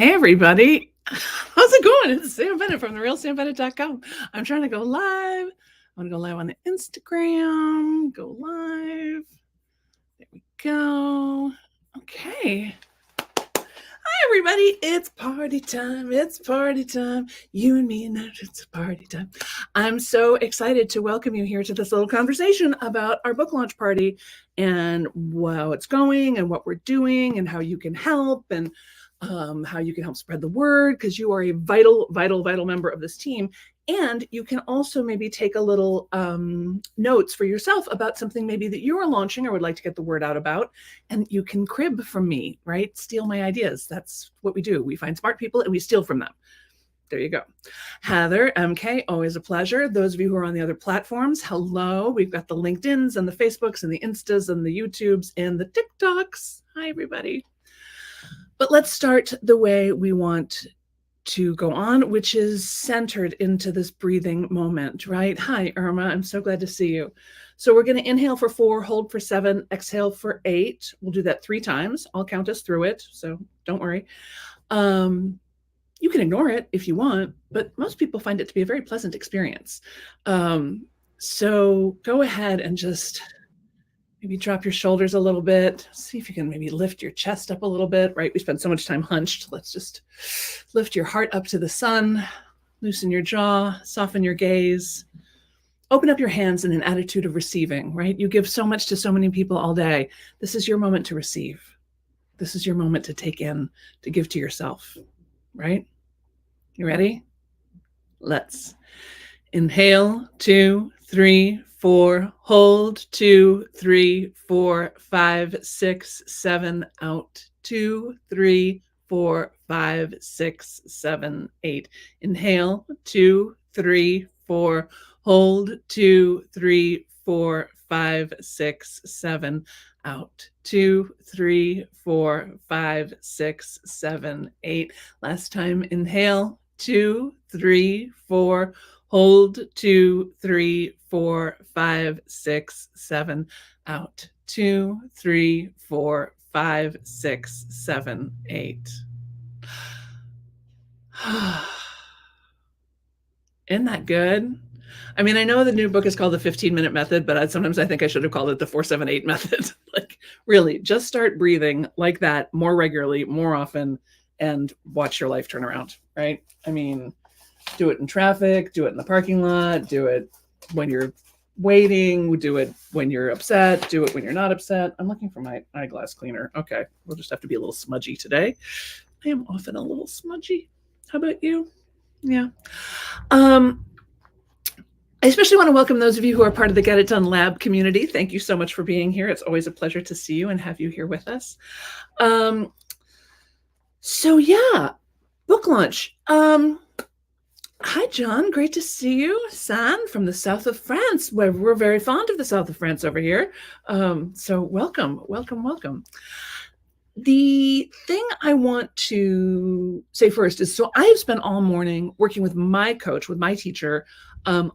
Hey everybody, how's it going? It's Sam Bennett from therealsambennett.com. I'm trying to go live. I want to go live on the Instagram. Go live. There we go. Okay. Hi everybody, it's party time. It's party time. You and me and it's party time. I'm so excited to welcome you here to this little conversation about our book launch party and how it's going and what we're doing and how you can help and how you can help spread the word because you are a vital member of this team. And you can also maybe take a little notes for yourself about something maybe that you are launching or would like to get the word out about. And you can crib from me, right? Steal my ideas. That's what we do. We find smart people and we steal from them. There you go. Heather, MK, always a pleasure. Those of you who are on the other platforms, hello. We've got the LinkedIns and the Facebooks and the Instas and the YouTubes and the TikToks. Hi, everybody. But let's start the way we want to go on, which is centered into this breathing moment, right? Hi, Irma. I'm so glad to see you. So we're going to inhale for 4, hold for 7, exhale for 8. We'll do that 3 times. I'll count us through it, so don't worry. You can ignore it if you want, but most people find it to be a very pleasant experience. So go ahead and just maybe drop your shoulders a little bit. See if you can maybe lift your chest up a little bit, right? We spend so much time hunched. Let's just lift your heart up to the sun, loosen your jaw, soften your gaze. Open up your hands in an attitude of receiving, right? You give so much to so many people all day. This is your moment to receive. This is your moment to take in, to give to yourself, right? You ready? Let's inhale, 2, 3, 4, hold, 2, 3, 4, 5, 6, 7, out, 2, 3, 4, 5, 6, 7, 8. Inhale, 2, 3, 4, hold, 2, 3, 4, 5, 6, 7, out, 2, 3, 4, 5, 6, 7, 8. Last time, inhale, 2, 3, 4, hold, 2, 3, 4, 5, 6, 7, out, 2, 3, 4, 5, 6, 7, 8. Isn't that good? I mean, I know the new book is called the 15-minute method, but sometimes I think I should have called it the 478 method. Like, really, just start breathing like that more regularly, more often, and watch your life turn around, right? I mean, do it in traffic, do it in the parking lot, do it when you're waiting, do it when you're upset, do it when you're not upset. I'm looking for my eyeglass cleaner. Okay, we'll just have to be a little smudgy today. I am often a little smudgy. How about you? Yeah. I especially want to welcome those of you who are part of the Get It Done Lab community. Thank you so much for being here. It's always a pleasure to see you and have you here with us. So yeah, book launch. Hi, John. Great to see you. San from the south of France, where we're very fond of the south of France over here. So welcome. The thing I want to say first is, so I have spent all morning working with my coach, with my teacher,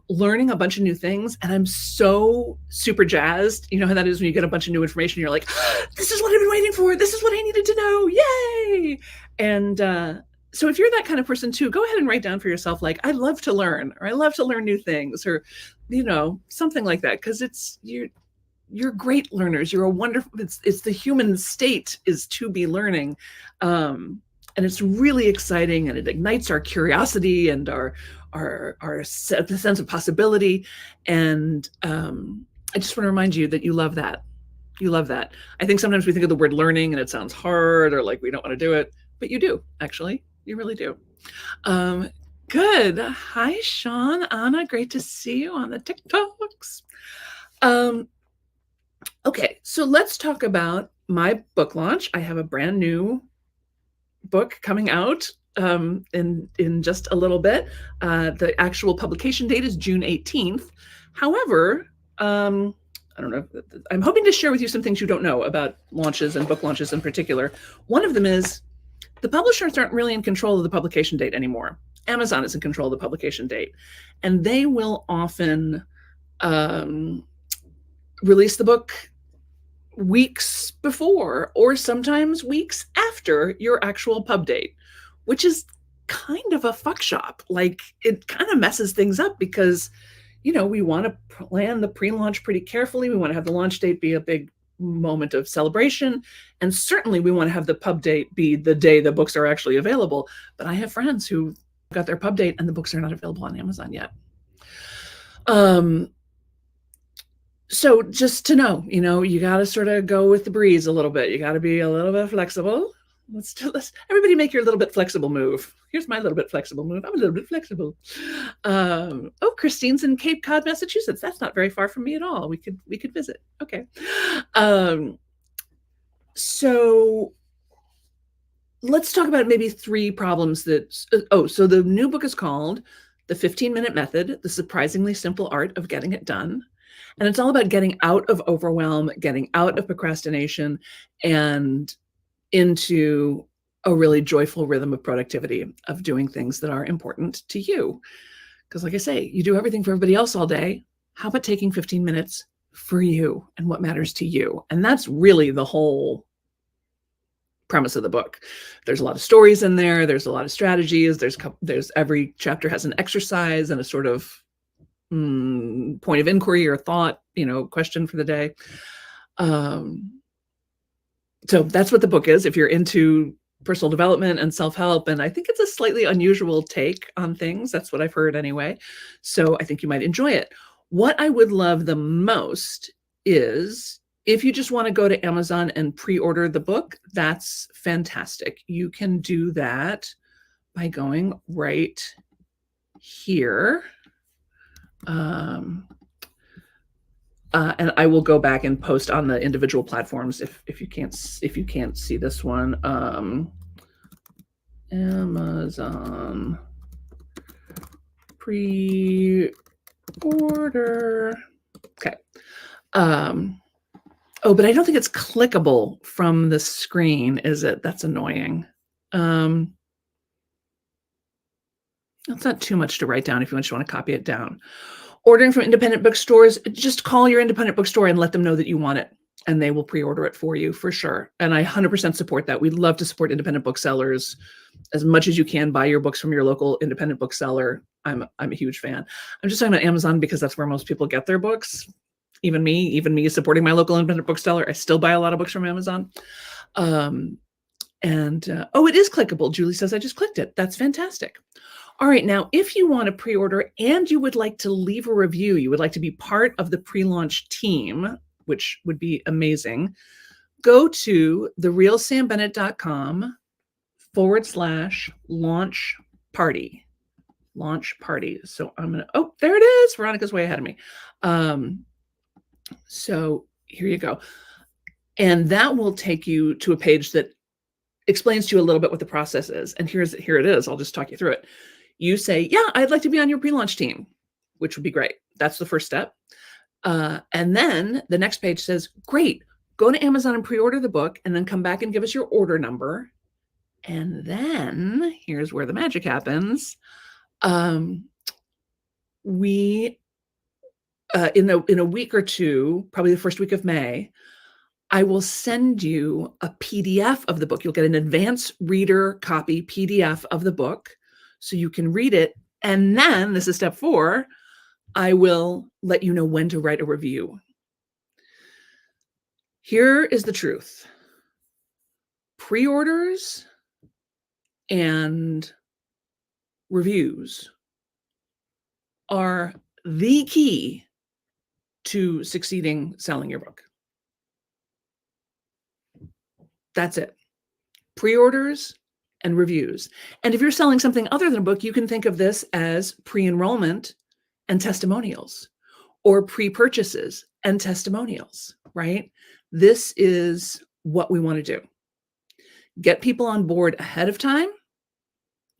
learning a bunch of new things. And I'm so super jazzed. You know how that is when you get a bunch of new information, you're like, this is what I've been waiting for. This is what I needed to know. Yay. And so if you're that kind of person too, go ahead and write down for yourself, like, I love to learn, or I love to learn new things, or, you know, something like that. Because you're great learners. You're a wonderful, it's the human state is to be learning. And it's really exciting, and it ignites our curiosity and our sense of possibility. And I just want to remind you that you love that. You love that. I think sometimes we think of the word learning and it sounds hard or like we don't want to do it, but you do, actually. You really do. Good. Hi, Sean, Anna. Great to see you on the TikToks. Okay, so let's talk about my book launch. I have a brand new book coming out in just a little bit. The actual publication date is June 18th. However, I don't know, I'm hoping to share with you some things you don't know about launches and book launches in particular. One of them is the publishers aren't really in control of the publication date anymore. Amazon is in control of the publication date, and they will often release the book weeks before or sometimes weeks after your actual pub date, which is kind of a fuck shop. Like, it kind of messes things up because, we want to plan the pre-launch pretty carefully. We want to have the launch date be a big moment of celebration. And certainly we want to have the pub date be the day the books are actually available. But I have friends who got their pub date and the books are not available on Amazon yet. So just to know, you got to sort of go with the breeze a little bit. You got to be a little bit flexible. Let's everybody make your little bit flexible move. Here's my little bit flexible move. I'm a little bit flexible. Christine's in Cape Cod, Massachusetts. That's not very far from me at all. We could visit. Okay. So let's talk about maybe 3 problems that. So the new book is called The 15-Minute Method: The Surprisingly Simple Art of Getting It Done. And it's all about getting out of overwhelm, getting out of procrastination, and into a really joyful rhythm of productivity, of doing things that are important to you. Because like I say, you do everything for everybody else all day. How about taking 15 minutes for you and what matters to you? And that's really the whole premise of the book. There's a lot of stories in there. There's a lot of strategies. There's every chapter has an exercise and a sort of point of inquiry or thought, question for the day. So that's what the book is. If you're into personal development and self-help, and I think it's a slightly unusual take on things. That's what I've heard anyway. So I think you might enjoy it. What I would love the most is if you just want to go to Amazon and pre-order the book, that's fantastic. You can do that by going right here. And I will go back and post on the individual platforms if you can't see this one. Amazon pre-order. Okay. But I don't think it's clickable from the screen, is it? That's annoying. That's not too much to write down if you just want to copy it down. Ordering from independent bookstores, just call your independent bookstore and let them know that you want it, and they will pre-order it for you for sure. And I 100% support that. We'd love to support independent booksellers as much as you can. Buy your books from your local independent bookseller. I'm a huge fan. I'm just talking about Amazon because that's where most people get their books. Even me supporting my local independent bookseller, I still buy a lot of books from Amazon. It is clickable. Julie says, I just clicked it. That's fantastic. All right, now, if you want to pre-order and you would like to leave a review, you would like to be part of the pre-launch team, which would be amazing, go to therealsambennett.com/launch party. Launch party. So I'm going to, there it is. Veronica's way ahead of me. So here you go. And that will take you to a page that explains to you a little bit what the process is. And here it is. I'll just talk you through it. You say, yeah, I'd like to be on your pre-launch team, which would be great. That's the first step. And then the next page says, great, go to Amazon and pre-order the book and then come back and give us your order number. And then here's where the magic happens. We, in a week or two, probably the first week of May, I will send you a PDF of the book. You'll get an advanced reader copy PDF of the book so you can read it. And then, this is step 4, I will let you know when to write a review. Here is the truth. Pre-orders and reviews are the key to succeeding selling your book. That's it. Pre-orders and reviews. And if you're selling something other than a book, you can think of this as pre-enrollment and testimonials, or pre-purchases and testimonials, right? This is what we want to do. Get people on board ahead of time,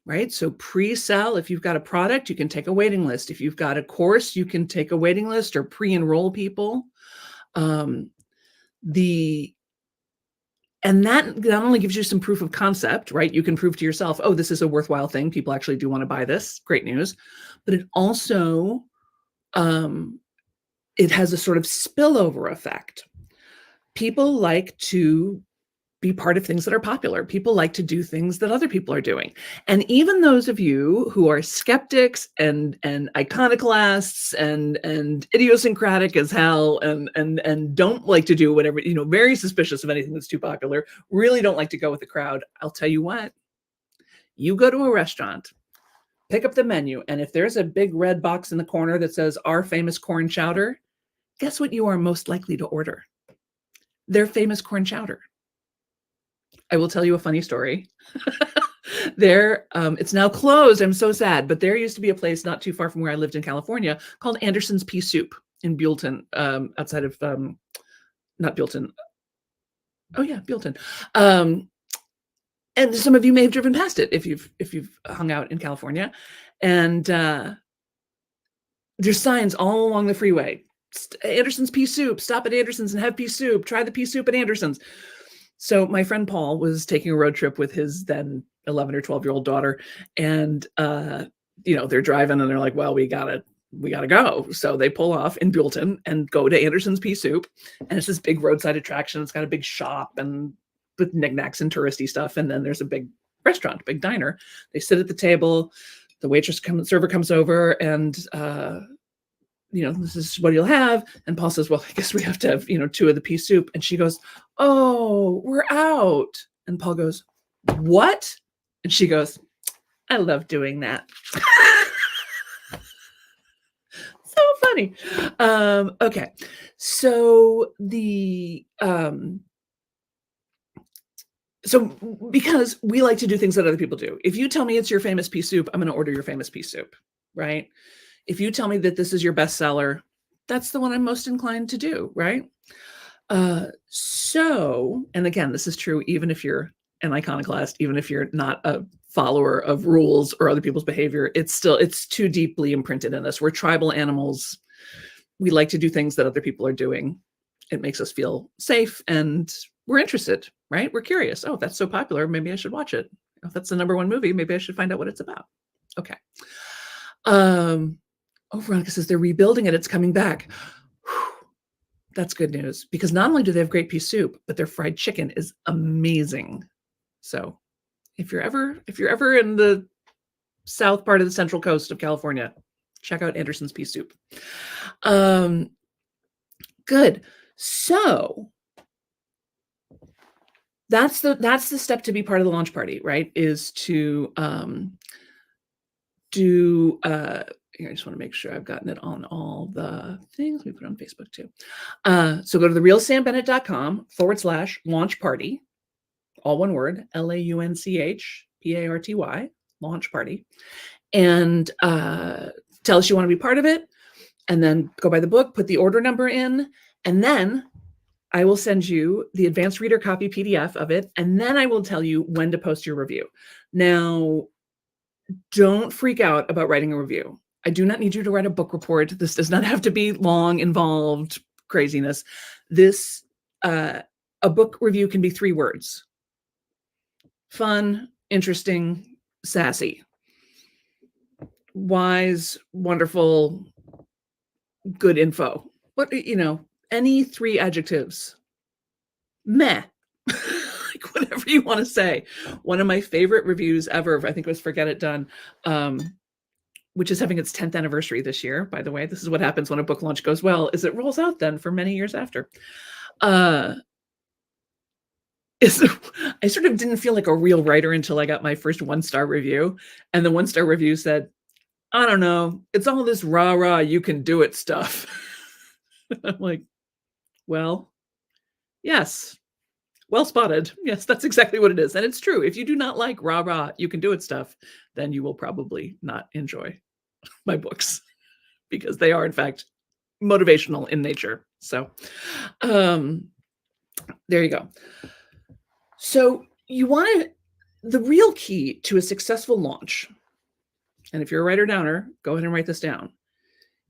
right? So pre-sell, if you've got a product, you can take a waiting list. If you've got a course, you can take a waiting list or pre-enroll people. And that not only gives you some proof of concept, right? You can prove to yourself, oh, this is a worthwhile thing. People actually do want to buy this. Great news. But it also, it has a sort of spillover effect. People like to be part of things that are popular. People like to do things that other people are doing. And even those of you who are skeptics and iconoclasts and idiosyncratic as hell and don't like to do whatever, very suspicious of anything that's too popular, really don't like to go with the crowd, I'll tell you what, you go to a restaurant, pick up the menu, and if there's a big red box in the corner that says our famous corn chowder, guess what you are most likely to order? Their famous corn chowder. I will tell you a funny story. It's now closed. I'm so sad, but there used to be a place not too far from where I lived in California called Anderson's Pea Soup in Buellton, outside of, not Buellton. Oh yeah, Buellton. And some of you may have driven past it if you've hung out in California. And there's signs all along the freeway. Anderson's Pea Soup. Stop at Anderson's and have pea soup. Try the pea soup at Anderson's. So my friend Paul was taking a road trip with his then 11 or 12-year-old daughter, and they're driving and they're like, well, we gotta go. So they pull off in Buellton and go to Anderson's Pea Soup, and it's this big roadside attraction. It's got a big shop and with knickknacks and touristy stuff, and then there's a big restaurant, big diner. They sit at the table. The server comes over, and this is what you'll have. And Paul says, well, I guess we have to have, 2 of the pea soup. And she goes, oh, we're out. And Paul goes, what? And she goes, I love doing that. So funny. Okay. So because we like to do things that other people do. If you tell me it's your famous pea soup, I'm going to order your famous pea soup, right? If you tell me that this is your bestseller, that's the one I'm most inclined to do, right? And again, this is true even if you're an iconoclast, even if you're not a follower of rules or other people's behavior, it's too deeply imprinted in us. We're tribal animals. We like to do things that other people are doing. It makes us feel safe and we're interested, right? We're curious. Oh, if that's so popular, maybe I should watch it. If that's the #1 movie, maybe I should find out what it's about. Okay. Veronica says they're rebuilding it. It's coming back. Whew. That's good news, because not only do they have great pea soup, but their fried chicken is amazing. So if you're ever in the south part of the Central Coast of California, check out Anderson's Pea Soup. Good. So that's the step to be part of the launch party, right? Is to I just want to make sure I've gotten it on all the things. We put it on Facebook too. So go to therealsamBennett.com/launch party, all one word, LAUNCHPARTY, launch party, and tell us you want to be part of it, and then go buy the book, put the order number in, and then I will send you the advanced reader copy PDF of it, and then I will tell you when to post your review. Now, don't freak out about writing a review. I do not need you to write a book report. This does not have to be long, involved craziness. This, a book review can be 3 words: fun, interesting, sassy, wise, wonderful, good info. What, any 3 adjectives. Meh. Like whatever you want to say. One of my favorite reviews ever, I think it was Forget It Done, which is having its 10th anniversary this year, by the way. This is what happens when a book launch goes well, is it rolls out then for many years after. I sort of didn't feel like a real writer until I got my first 1-star review. And the 1-star review said, I don't know, it's all this rah-rah, you can do it stuff. I'm like, well, yes. Well spotted. Yes, that's exactly what it is. And it's true. If you do not like rah-rah, you can do it stuff, then you will probably not enjoy my books, because they are, in fact, motivational in nature. So there you go. So the real key to a successful launch, and if you're a writer-downer, go ahead and write this down,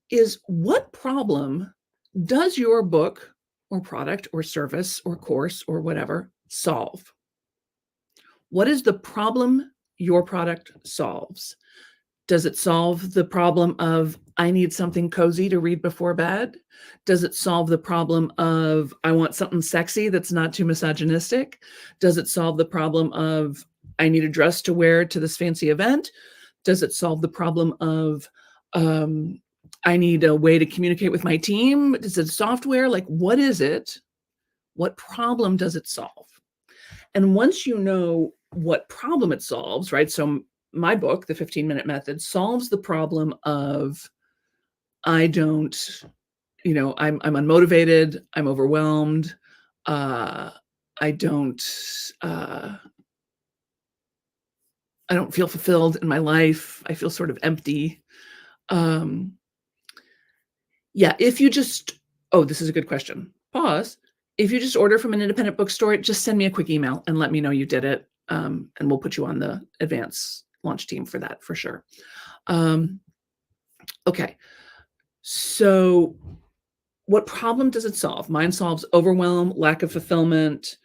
is what problem does your book or product or service or course or whatever solve? What is the problem your product solves? Does it solve the problem of I need something cozy to read before bed? Does it solve the problem of I want something sexy that's not too misogynistic? Does it solve the problem of I need a dress to wear to this fancy event? Does it solve the problem of I need a way to communicate with my team? Is it software? Like, what is it? What problem does it solve? And once you know what problem it solves, right? So my book, The 15-Minute Method, solves the problem of I don't, I'm unmotivated, I'm overwhelmed, I don't uh, I don't feel fulfilled in my life. I feel sort of empty. Um, yeah, if you just, oh, this is a good question. Pause. If you just order from an independent bookstore, just send me a quick email and let me know you did it. And we'll put you on the advance launch team for that for sure. Okay. So what problem does it solve? Mine solves overwhelm, lack of fulfillment,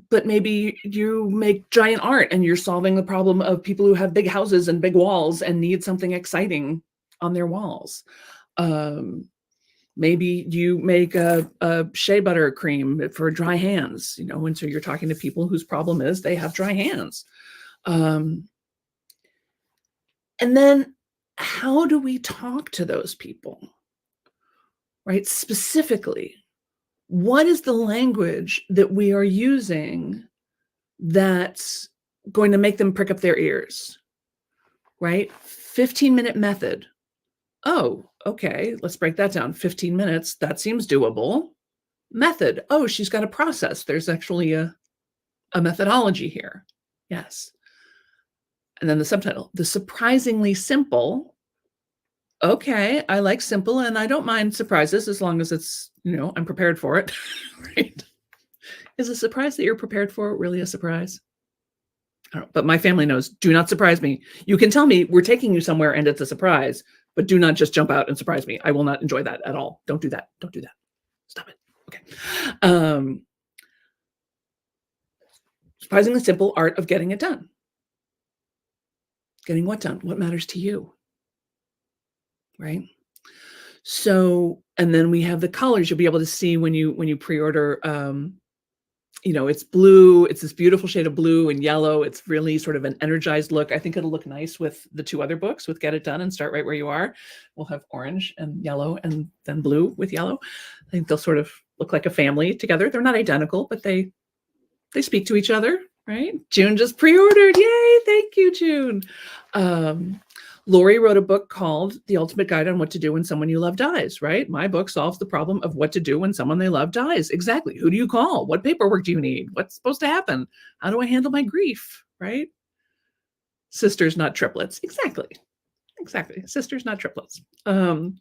but maybe you make giant art and you're solving the problem of people who have big houses and big walls and need something exciting on their walls. Maybe you make a shea butter cream for dry hands, and so you're talking to people whose problem is they have dry hands. And then how do we talk to those people, right? Specifically, what is the language that we are using that's going to make them prick up their ears, right? 15-minute method. Oh, okay, let's break that down. 15 minutes, that seems doable. Method. Oh, she's got a process. There's actually a methodology here. Yes. And then the subtitle, The Surprisingly Simple. Okay, I like simple and I don't mind surprises as long as it's, I'm prepared for it, right? Is a surprise that you're prepared for really a surprise? I don't know, but my family knows, do not surprise me. You can tell me we're taking you somewhere and it's a surprise, but do not just jump out and surprise me. I will not enjoy that at all. Don't do that. Don't do that. Stop it. Okay. Surprisingly simple art of getting it done. Getting what done? What matters to you? Right? So, and then we have the colors you'll be able to see when you pre-order. It's blue. It's this beautiful shade of blue and yellow. It's really sort of an energized look. I think it'll look nice with the two other books, with Get It Done and Start Right Where You Are. We'll have orange and yellow and then blue with yellow. I think they'll sort of look like a family together. They're not identical, but they speak to each other, right? June just pre-ordered. Yay. Thank you, June. Lori wrote a book called The Ultimate Guide on What to Do When Someone You Love Dies, right? My book solves the problem of what to do when someone they love dies. Exactly. Who do you call? What paperwork do you need? What's supposed to happen? How do I handle my grief, right? Sisters, not triplets. Exactly. Sisters, not triplets. And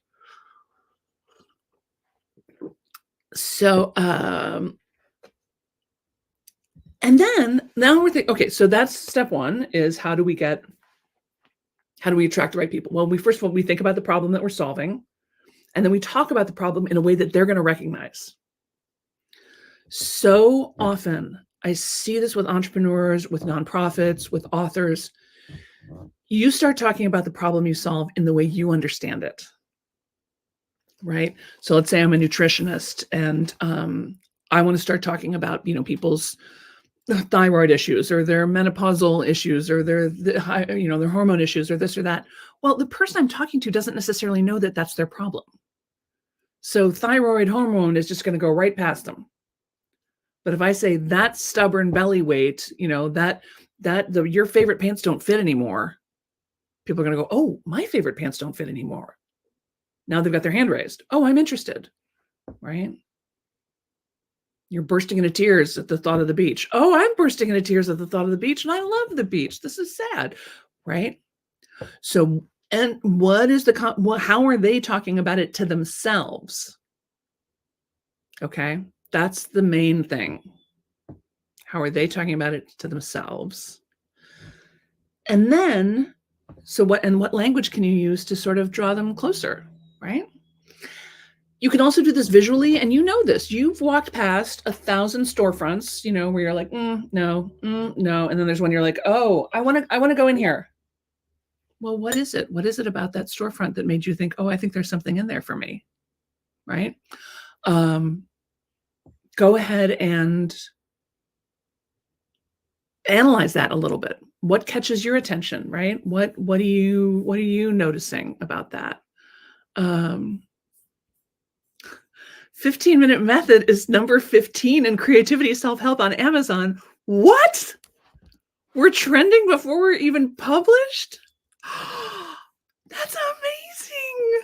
then now we're thinking, okay, so that's step one is how do we attract the right people? Well, first of all, we think about the problem that we're solving, and then we talk about the problem in a way that they're going to recognize. So often, I see this with entrepreneurs, with nonprofits, with authors. You start talking about the problem you solve in the way you understand it, right? So let's say I'm a nutritionist, and I want to start talking about, people's thyroid issues or their menopausal issues or their hormone issues or this or that. Well, the person I'm talking to doesn't necessarily know that that's their problem. So thyroid hormone is just going to go right past them. But if I say that stubborn belly weight, your favorite pants don't fit anymore, people are going to go, oh, my favorite pants don't fit anymore. Now they've got their hand raised. Oh, I'm interested, right? You're bursting into tears at the thought of the beach. Oh, I'm bursting into tears at the thought of the beach, and I love the beach. This is sad, right? So, and how are they talking about it to themselves? Okay, that's the main thing. How are they talking about it to themselves? And then, what language can you use to sort of draw them closer, right? You can also do this visually, and this. You've walked past 1,000 storefronts, where you're like, no, no. And then there's one you're like, oh, I want to go in here. well, what is it? What is it about that storefront that made you think, oh, I think there's something in there for me, right? Go ahead and analyze that a little bit. What catches your attention, right? What are you noticing about that? 15-minute method is number 15 in creativity self-help on Amazon. What? We're trending before we're even published? That's amazing.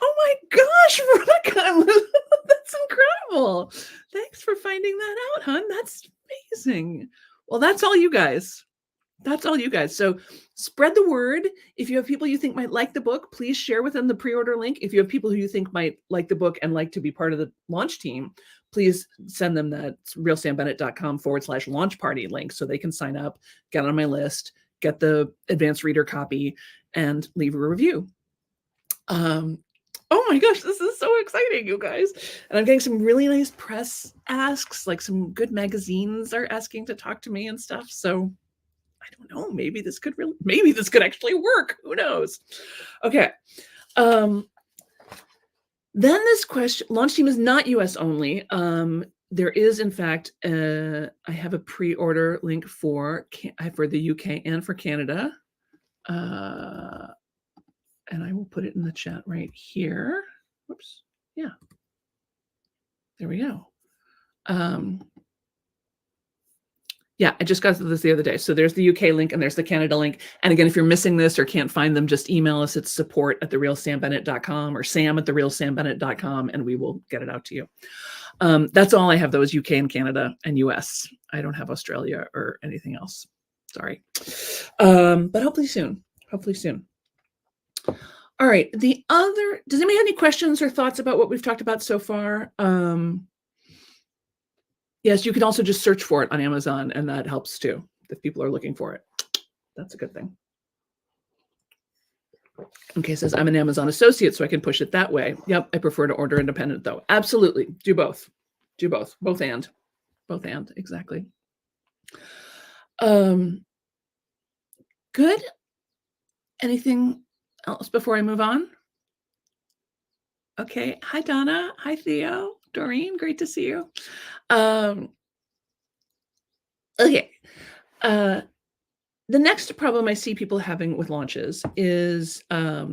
Oh my gosh, Veronica, that's incredible. Thanks for finding that out, hon. That's amazing. Well, that's all you guys. That's all you guys. So spread the word. If you have people you think might like the book, please share with them the pre-order link. If you have people who you think might like the book and like to be part of the launch team, please send them that realsambennett.com/launch party link so they can sign up, get on my list, get the advanced reader copy, and leave a review. Oh my gosh, this is so exciting, you guys. And I'm getting some really nice press asks, like some good magazines are asking to talk to me and stuff. So I don't know, maybe this could actually work. Who knows? Okay. Then this question, launch team is not US only. There is, in fact, I have a pre-order link for the UK and for Canada. And I will put it in the chat right here. Whoops. Yeah. There we go. Yeah, I just got this the other day. So there's the UK link and there's the Canada link. And again, if you're missing this or can't find them, just email us at support@therealsambennett.com or sam@therealsambennett.com and we will get it out to you. That's all I have, though, is UK and Canada and US. I don't have Australia or anything else. Sorry. But hopefully soon. Hopefully soon. All right. Does anybody have any questions or thoughts about what we've talked about so far? Yes, you can also just search for it on Amazon, and that helps too, if people are looking for it. That's a good thing. Okay, says, I'm an Amazon associate, so I can push it that way. Yep, I prefer to order independent, though. Absolutely. Do both. Do both. Both and. Exactly. Good. Anything else before I move on? Okay. Hi, Donna. Hi, Theo. Doreen, great to see you. Okay. The next problem I see people having with launches is how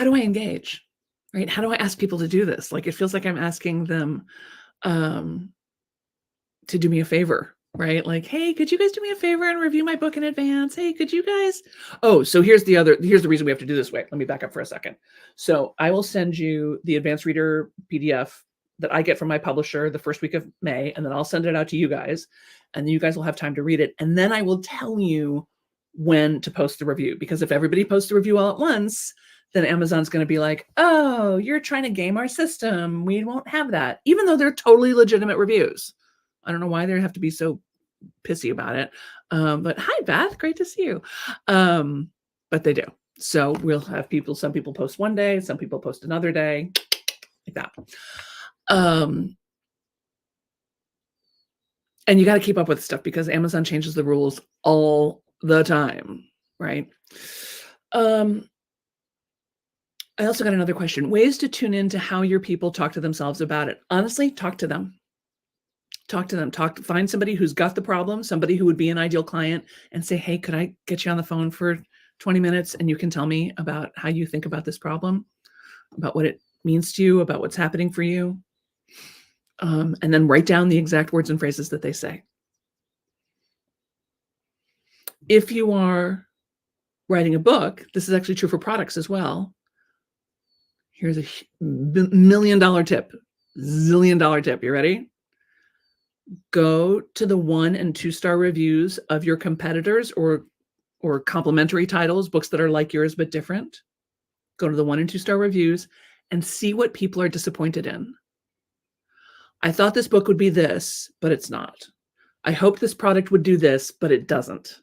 do I engage, right? How do I ask people to do this? Like, it feels like I'm asking them to do me a favor, right? Like, hey, could you guys do me a favor and review my book in advance? Hey, could you guys? Oh, so here's the reason we have to do this way. Let me back up for a second. So I will send you the advanced reader PDF that I get from my publisher the first week of May, and then I'll send it out to you guys, and then you guys will have time to read it. And then I will tell you when to post the review, because if everybody posts the review all at once, then Amazon's going to be like, oh, you're trying to game our system. We won't have that, even though they're totally legitimate reviews. I don't know why they have to be so pissy about it. But hi, Beth. Great to see you. But they do. So we'll have some people post one day, some people post another day, like that. And you got to keep up with stuff because Amazon changes the rules all the time, right? I also got another question. Ways to tune into how your people talk to themselves about it. Honestly, talk to them. Find somebody who's got the problem, somebody who would be an ideal client, and say, hey, could I get you on the phone for 20 minutes and you can tell me about how you think about this problem, about what it means to you, about what's happening for you. And then write down the exact words and phrases that they say. If you are writing a book, this is actually true for products as well. Here's a $1 million tip, zillion-dollar tip. You ready? Go to the 1- and 2-star reviews of your competitors or complementary titles, books that are like yours but different. Go to the 1- and 2-star reviews and see what people are disappointed in. I thought this book would be this, but it's not. I hoped this product would do this, but it doesn't.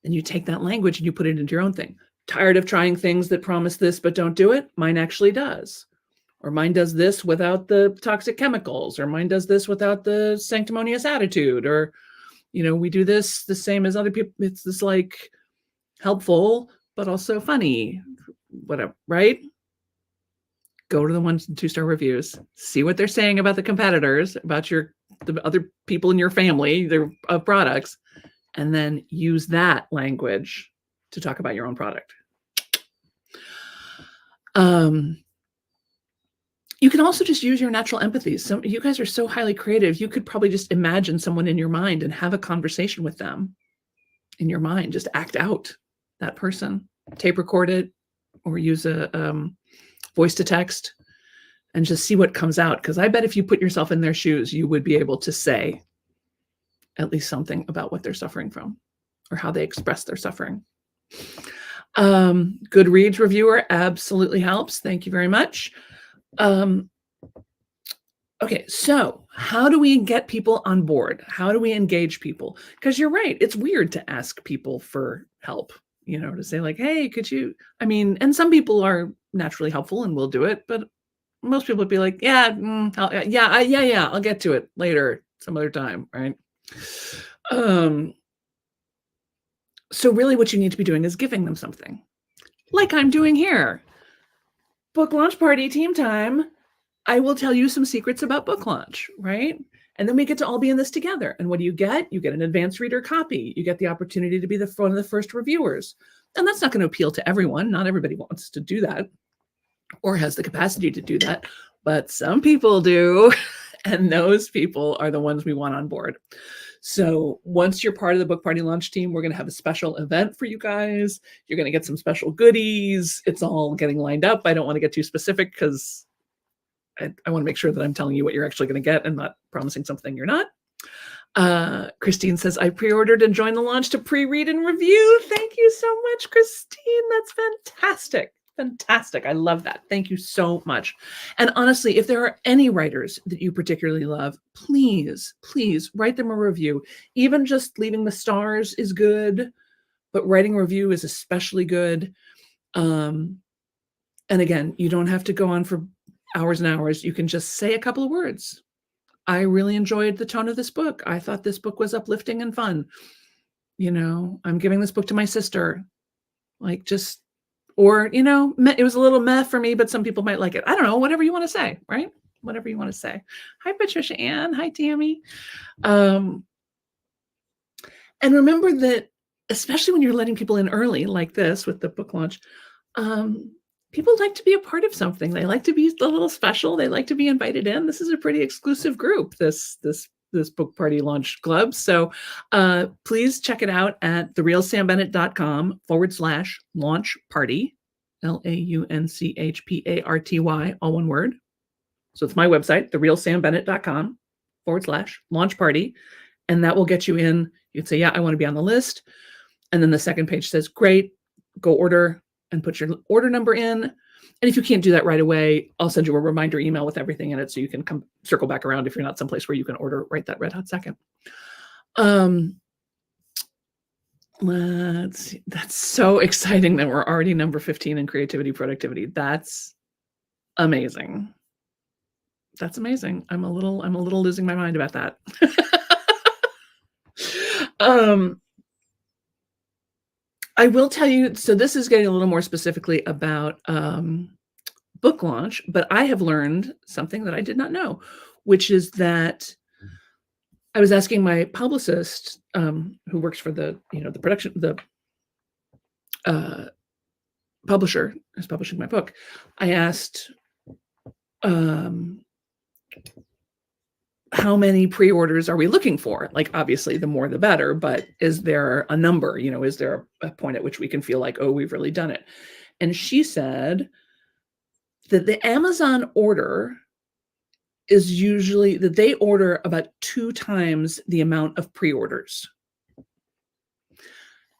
And you take that language and you put it into your own thing. Tired of trying things that promise this but don't do it? Mine actually does. Or mine does this without the toxic chemicals, or mine does this without the sanctimonious attitude, or We do this the same as other people. It's this like helpful, but also funny, whatever, right? Go to the 1 and 2 star reviews, see what they're saying about the competitors, about the other people in your family, their products, and then use that language to talk about your own product. You can also just use your natural empathy. You guys are so highly creative. You could probably just imagine someone in your mind and have a conversation with them in your mind. Just act out that person, tape record it, or use a voice to text and just see what comes out. Because I bet if you put yourself in their shoes, you would be able to say at least something about what they're suffering from or how they express their suffering. Goodreads reviewer absolutely helps. Thank you very much. Okay, so how do we get people on board? How do we engage people? Because you're right, it's weird to ask people for help, to say like, hey, could you, and some people are naturally helpful and will do it, but most people would be like, yeah, I'll get to it later, some other time, right? So really what you need to be doing is giving them something, like I'm doing here. Book launch party, team time. I will tell you some secrets about book launch, right? And then we get to all be in this together. And what do you get? You get an advanced reader copy. You get the opportunity to be one of the first reviewers. And that's not going to appeal to everyone. Not everybody wants to do that or has the capacity to do that, but some people do. And those people are the ones we want on board. So once you're part of the book party launch team, we're going to have a special event for you guys. You're going to get some special goodies. It's all getting lined up. I don't want to get too specific because I want to make sure that I'm telling you what you're actually going to get and not promising something you're not. Christine says, I pre-ordered and joined the launch to pre-read and review. Thank you so much, Christine. That's fantastic. Fantastic. I love that. Thank you so much. And honestly, if there are any writers that you particularly love, please write them a review. Even just leaving the stars is good, but writing a review is especially good. And again, you don't have to go on for hours and hours. You can just say a couple of words. I really enjoyed the tone of this book. I thought this book was uplifting and fun. I'm giving this book to my sister. Or, it was a little meh for me, but some people might like it. I don't know, whatever you want to say, right? Whatever you want to say. Hi, Patricia Ann. Hi, Tammy. And remember that, especially when you're letting people in early like this with the book launch, people like to be a part of something. They like to be a little special. They like to be invited in. This is a pretty exclusive group, this book party launch club. So please check it out at therealsambennet.com/launch party, LAUNCHPARTY, all one word. So it's my website, therealsambennet.com/launch party. And that will get you in. You can say, yeah, I want to be on the list. And then the second page says, great, go order and put your order number in. And if you can't do that right away, I'll send you a reminder email with everything in it so you can come circle back around if you're not someplace where you can order right that red hot second. Let's see. That's so exciting that we're already number 15 in creativity productivity. That's amazing. That's amazing. I'm a little losing my mind about that. I will tell you, so this is getting a little more specifically about book launch, but I have learned something that I did not know, which is that I was asking my publicist, who works for the publisher who's publishing my book. I asked how many pre-orders are we looking for? Like, obviously, the more the better, but is there a number? Is there a point at which we can feel like, oh, we've really done it? And she said that the Amazon order is usually that they order about 2 times the amount of pre-orders.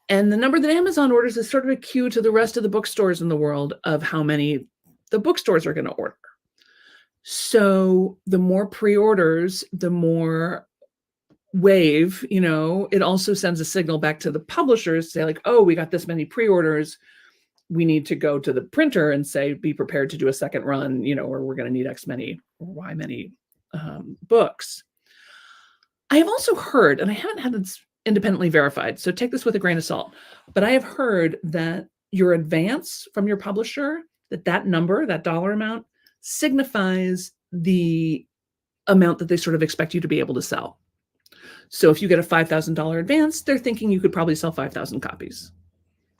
And the number that Amazon orders is sort of a cue to the rest of the bookstores in the world of how many the bookstores are going to order. So the more pre-orders, the more wave, it also sends a signal back to the publishers, say like, oh, we got this many pre-orders. We need to go to the printer and say, be prepared to do a second run, or we're going to need X many or Y many books. I have also heard, and I haven't had this independently verified, so take this with a grain of salt, but I have heard that your advance from your publisher, that number, that dollar amount, signifies the amount that they sort of expect you to be able to sell. So if you get a $5,000 advance, they're thinking you could probably sell 5,000 copies.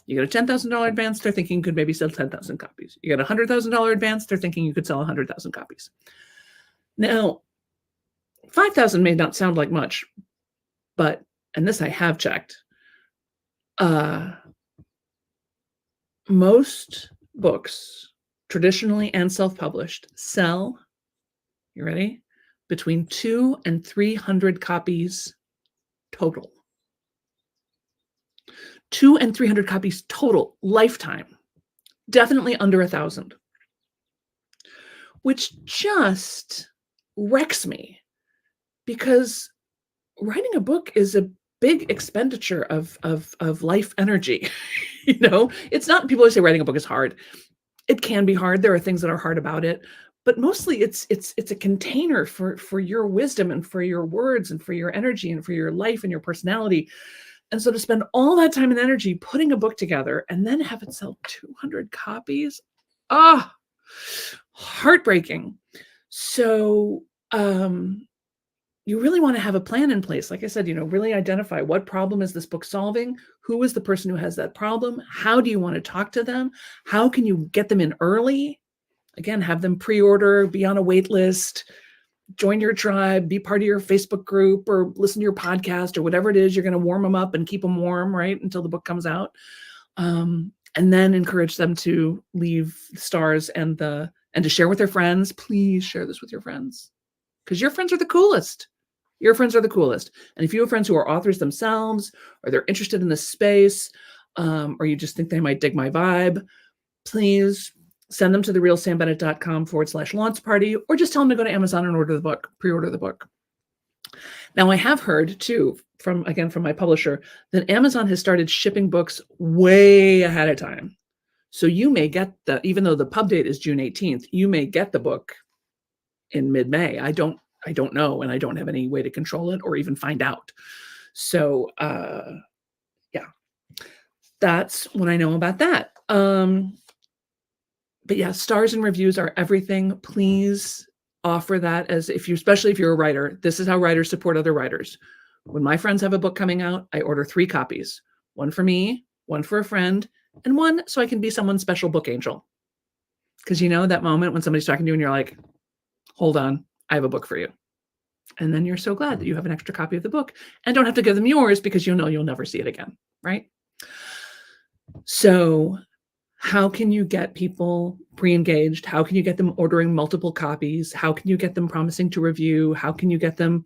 You get a $10,000 advance, they're thinking you could maybe sell 10,000 copies. You get a $100,000 advance, they're thinking you could sell 100,000 copies. Now, 5,000 may not sound like much, but, and this I have checked, most books, traditionally and self-published, sell, you ready? Between 200 and 300 copies total. 200 and 300 copies total, lifetime. Definitely under 1,000. Which just wrecks me, because writing a book is a big expenditure of life energy. You know, it's not, people always say writing a book is hard. It can be hard. There are things that are hard about it, but mostly it's a container for your wisdom and for your words and for your energy and for your life and your personality. And so to spend all that time and energy putting a book together and then have it sell 200 copies, heartbreaking. So you really want to have a plan in place. Like I said, you know, really identify what problem is this book solving? Who is the person who has that problem? How do you want to talk to them? How can you get them in early? Again, have them pre-order, be on a wait list, join your tribe, be part of your Facebook group, or listen to your podcast, or whatever it is. You're going to warm them up and keep them warm, right, until the book comes out. And then encourage them to leave stars and to share with their friends. Please share this with your friends, because your friends are the coolest. Your friends are the coolest. And if you have friends who are authors themselves, or they're interested in this space, or you just think they might dig my vibe, please send them to therealsambennett.com/launch party, or just tell them to go to Amazon and order the book, pre-order the book. Now, I have heard too, from my publisher, that Amazon has started shipping books way ahead of time. So you may get even though the pub date is June 18th, you may get the book in mid-May. I don't know, and I don't have any way to control it or even find out. So yeah, that's what I know about that. But yeah, stars and reviews are everything. Please offer that as especially if you're a writer. This is how writers support other writers. When my friends have a book coming out, I order 3 copies, one for me, one for a friend, and one so I can be someone's special book angel. Because you know that moment when somebody's talking to you and you're like, hold on, I have a book for you. And then you're so glad that you have an extra copy of the book and don't have to give them yours, because you know you'll never see it again, right? So how can you get people pre-engaged? How can you get them ordering multiple copies? How can you get them promising to review? How can you get them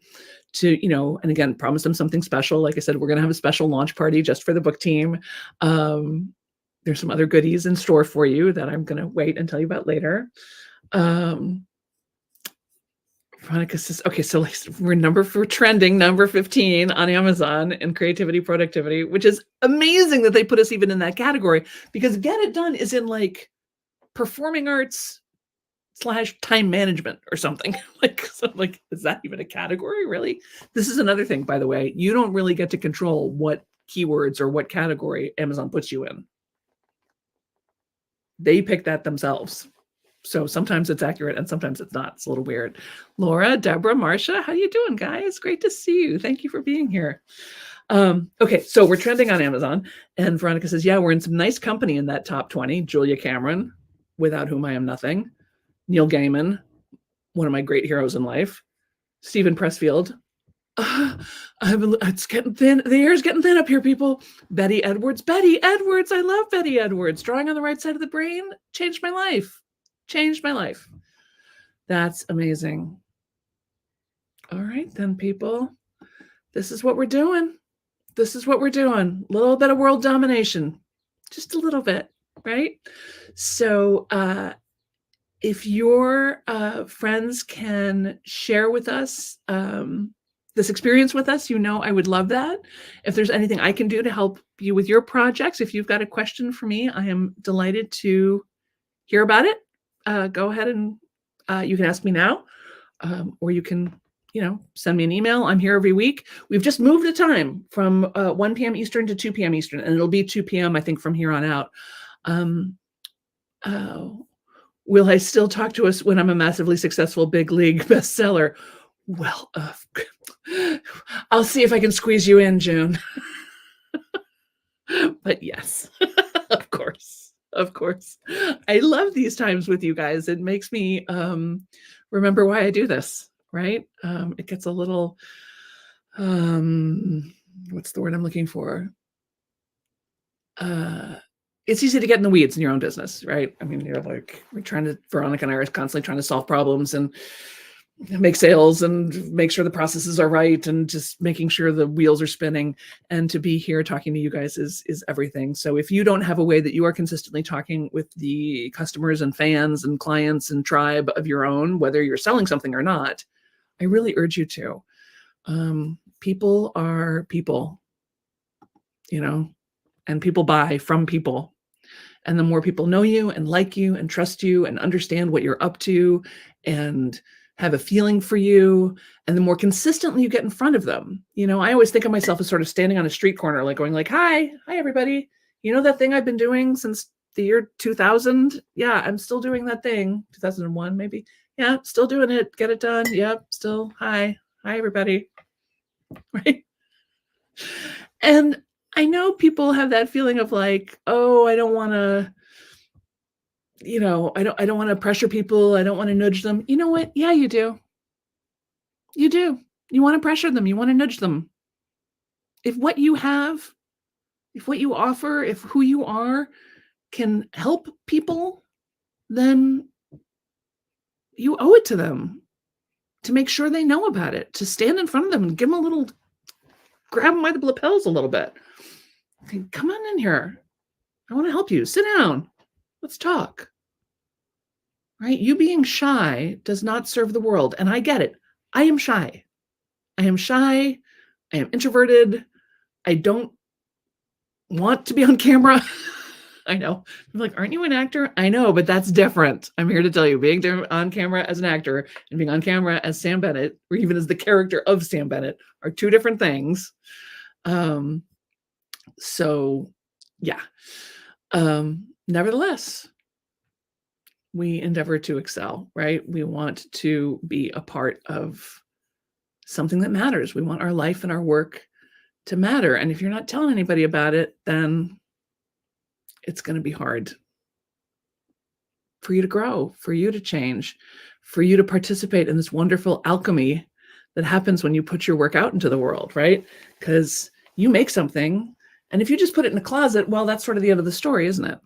to, you know, and again, promise them something special? Like I said, we're going to have a special launch party just for the book team. There's some other goodies in store for you that I'm going to wait and tell you about later. Veronica says, okay, so we're trending number 15 on Amazon in creativity, productivity, which is amazing that they put us even in that category, because Get It Done is in like performing arts / time management or something. like, is that even a category, really? This is another thing, by the way. You don't really get to control what keywords or what category Amazon puts you in. They pick that themselves. So sometimes it's accurate and sometimes it's not. It's a little weird. Laura, Deborah, Marcia, how you doing, guys? Great to see you. Thank you for being here. Okay, so we're trending on Amazon. And Veronica says, yeah, we're in some nice company in that top 20. Julia Cameron, without whom I am nothing. Neil Gaiman, one of my great heroes in life. Stephen Pressfield. It's getting thin. The air's getting thin up here, people. Betty Edwards. Betty Edwards. I love Betty Edwards. Drawing on the Right Side of the Brain changed my life. Changed my life. That's amazing. All right, then, people. This is what we're doing. This is what we're doing. A little bit of world domination. Just a little bit, right? So if your friends can share with us this experience with us, you know I would love that. If there's anything I can do to help you with your projects, if you've got a question for me, I am delighted to hear about it. Go ahead and you can ask me now, or you can send me an email. I'm here every week. We've just moved the time from 1 p.m. Eastern to 2 p.m. Eastern, and it'll be 2 p.m. I think from here on out. Will I still talk to us when I'm a massively successful big league bestseller? Well, I'll see if I can squeeze you in, June. But yes, of course. I love these times with you guys. It makes me remember why I do this, right? It gets a little, what's the word I'm looking for? It's easy to get in the weeds in your own business, right? I mean, Veronica and I are constantly trying to solve problems and make sales and make sure the processes are right and just making sure the wheels are spinning. And to be here talking to you guys is everything. So if you don't have a way that you are consistently talking with the customers and fans and clients and tribe of your own, whether you're selling something or not, I really urge you to. People are people, and people buy from people. And the more people know you and like you and trust you and understand what you're up to and have a feeling for you, and the more consistently you get in front of them. I always think of myself as sort of standing on a street corner, like going like, hi everybody. That thing I've been doing since the year 2000? Yeah, I'm still doing that thing. 2001 maybe. Yeah, still doing it. Get it done. Yep, still. Hi everybody. Right? And I know people have that feeling of like, oh, I don't want to, I don't want to pressure people. I don't want to nudge them. You know what? Yeah, you do. You do. You want to pressure them. You want to nudge them. If what you have, if what you offer, if who you are can help people, then you owe it to them to make sure they know about it, to stand in front of them and give them grab them by the lapels a little bit. Okay, come on in here. I want to help you. Sit down. Let's talk. Right? You being shy does not serve the world. And I get it. I am shy. I am introverted. I don't want to be on camera. I know. I'm like, aren't you an actor? I know, but that's different. I'm here to tell you, being there on camera as an actor and being on camera as Sam Bennett, or even as the character of Sam Bennett, are two different things. So yeah. Nevertheless, we endeavor to excel, right? We want to be a part of something that matters. We want our life and our work to matter. And if you're not telling anybody about it, then it's going to be hard for you to grow, for you to change, for you to participate in this wonderful alchemy that happens when you put your work out into the world, right? Because you make something, and if you just put it in a closet, well, that's sort of the end of the story, isn't it?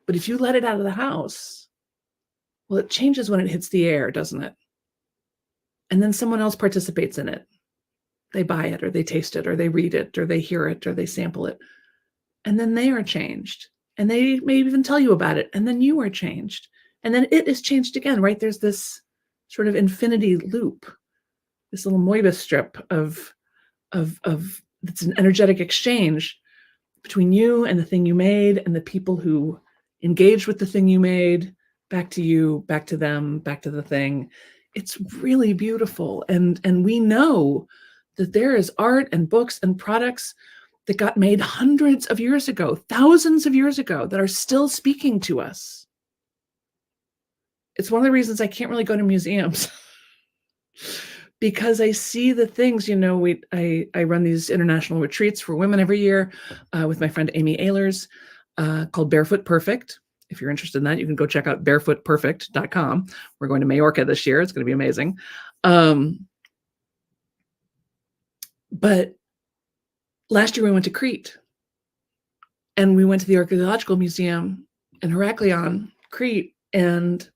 But if you let it out of the house, well, it changes when it hits the air, doesn't it? And then someone else participates in it. They buy it, or they taste it, or they read it, or they hear it, or they sample it. And then they are changed. And they may even tell you about it. And then you are changed. And then it is changed again, right? There's this sort of infinity loop, this little Moebius strip of it's an energetic exchange between you and the thing you made and the people who engaged with the thing you made, back to you, back to them, back to the thing. It's really beautiful. And we know that there is art and books and products that got made hundreds of years ago, thousands of years ago, that are still speaking to us. It's one of the reasons I can't really go to museums because I see the things, I run these international retreats for women every year with my friend Amy Ehlers called Barefoot Perfect. If you're interested in that, you can go check out barefootperfect.com. We're going to Majorca this year. It's going to be amazing. But last year we went to Crete, and we went to the Archaeological Museum in Heraklion, Crete, and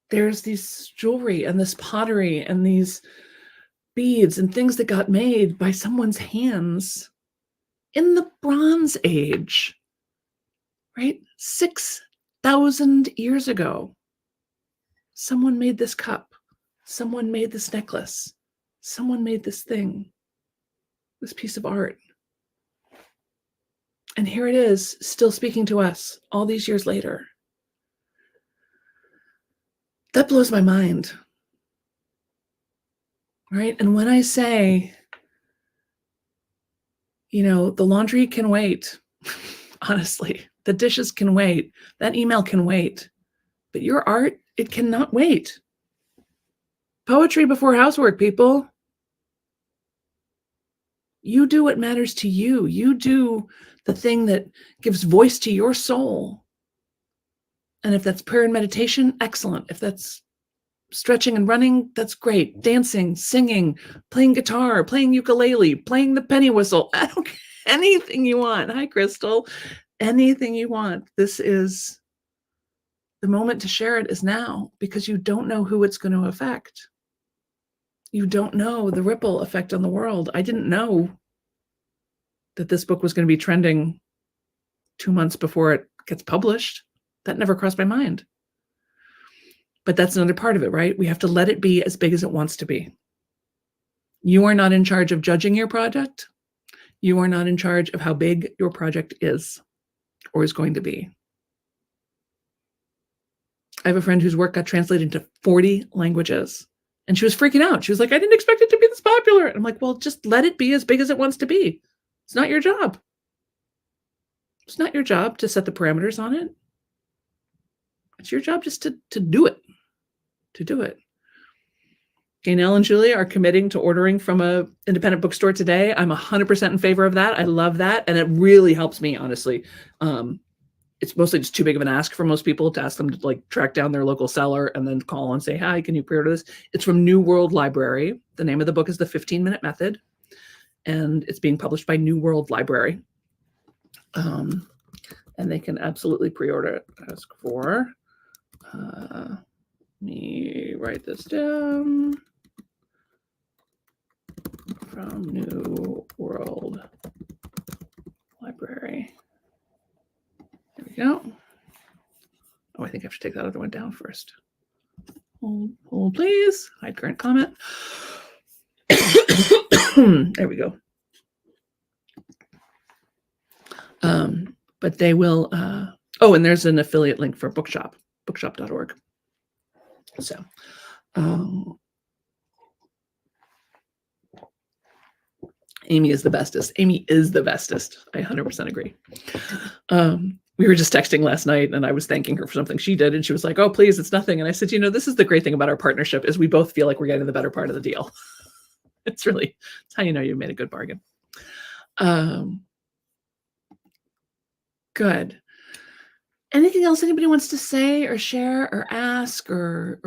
there's these jewelry and this pottery and these beads and things that got made by someone's hands in the Bronze Age, right? 6,000 years ago. Someone made this cup. Someone made this necklace. Someone made this thing, this piece of art. And here it is, still speaking to us all these years later. That blows my mind. right? And when I say, the laundry can wait, honestly, the dishes can wait, that email can wait, but your art, it cannot wait. Poetry before housework, people. You do what matters to you. You do the thing that gives voice to your soul. And if that's prayer and meditation, excellent. If that's stretching and running, that's great. Dancing, singing, playing guitar, playing ukulele, playing the penny whistle. I don't care. Anything you want. Hi, Crystal. Anything you want. This is the moment to share it is now, because you don't know who it's going to affect. You don't know the ripple effect on the world. I didn't know that this book was going to be trending 2 months before it gets published. That never crossed my mind. But that's another part of it, right? We have to let it be as big as it wants to be. You are not in charge of judging your project. You are not in charge of how big your project is or is going to be. I have a friend whose work got translated into 40 languages, and she was freaking out. She was like, I didn't expect it to be this popular. And I'm like, well, just let it be as big as it wants to be. It's not your job. It's not your job to set the parameters on it. It's your job just to do it, to do it. Gaynell and Julia are committing to ordering from a independent bookstore today. I'm 100% in favor of that. I love that. And it really helps me, honestly. It's mostly just too big of an ask for most people to ask them to like track down their local seller and then call and say, hi, can you pre-order this? It's from New World Library. The name of the book is The 15-Minute Method, and it's being published by New World Library. And they can absolutely pre-order it. Ask for, let me write this down. From New World Library. There we go. Oh, I think I have to take that other one down first. Hold please. Hide current comment. There we go. But they will, and there's an affiliate link for Bookshop, bookshop.org. So, Amy is the bestest. Amy is the bestest. I 100% agree. We were just texting last night, and I was thanking her for something she did, and she was like, oh, please, it's nothing. And I said, this is the great thing about our partnership is we both feel like we're getting the better part of the deal. It's how you know you made a good bargain. Good. Anything else anybody wants to say or share or ask or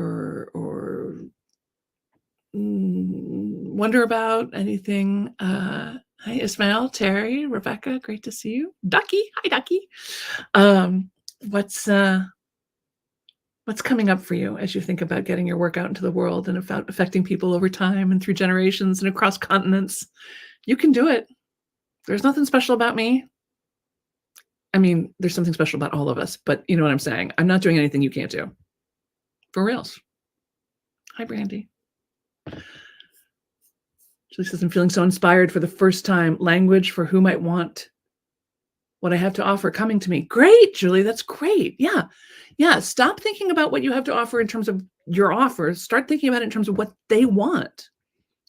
wonder about? Anything? Hi, Ismail, Terry, Rebecca, great to see you. Ducky, hi, Ducky. What's coming up for you as you think about getting your work out into the world and about affecting people over time and through generations and across continents? You can do it. There's nothing special about me. I mean, there's something special about all of us, but you know what I'm saying? I'm not doing anything you can't do. For reals. Hi, Brandy. Julie says, I'm feeling so inspired for the first time. Language for who might want what I have to offer coming to me. Great, Julie. That's great. Yeah. Yeah. Stop thinking about what you have to offer in terms of your offers. Start thinking about it in terms of what they want.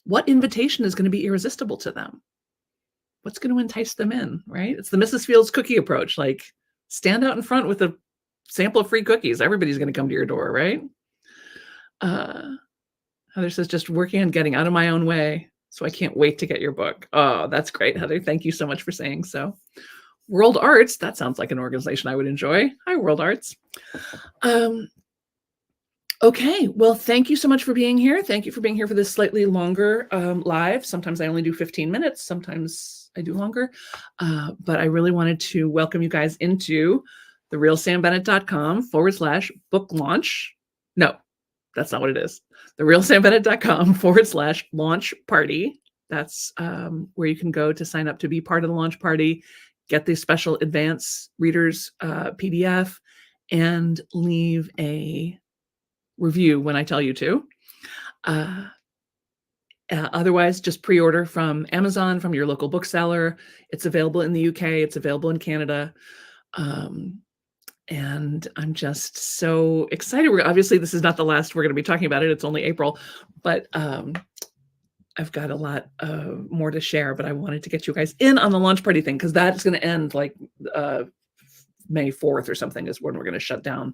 What invitation is going to be irresistible to them? What's going to entice them in, right? It's the Mrs. Fields cookie approach. Like, stand out in front with a sample of free cookies. Everybody's going to come to your door, right? Heather says, just working on getting out of my own way. So I can't wait to get your book. Oh, that's great, Heather. Thank you so much for saying so. World Arts, that sounds like an organization I would enjoy. Hi, World Arts. Okay, well, thank you so much for being here. Thank you for being here for this slightly longer live. Sometimes I only do 15 minutes. Sometimes I do longer. But I really wanted to welcome you guys into therealsambennett.com/book launch. No, that's not what it is. therealsambennett.com/launch party. That's where you can go to sign up to be part of the launch party, get the special advance readers PDF, and leave a review when I tell you to. Otherwise, just pre-order from Amazon, from your local bookseller. It's available in the UK. It's available in Canada. And I'm just so excited. Obviously, this is not the last we're going to be talking about it. It's only April. But I've got a lot more to share, but I wanted to get you guys in on the launch party thing because that's going to end like May 4th or something is when we're going to shut down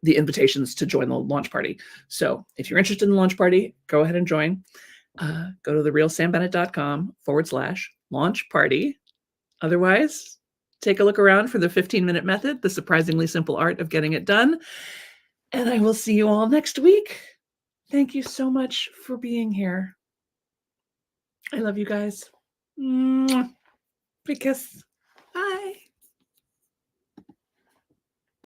the invitations to join the launch party. So if you're interested in the launch party, go ahead and join. Go to therealsambennett.com/launch party. Otherwise, take a look around for the 15-minute method, the surprisingly simple art of getting it done. And I will see you all next week. Thank you so much for being here. I love you guys. Mwah. Big kiss.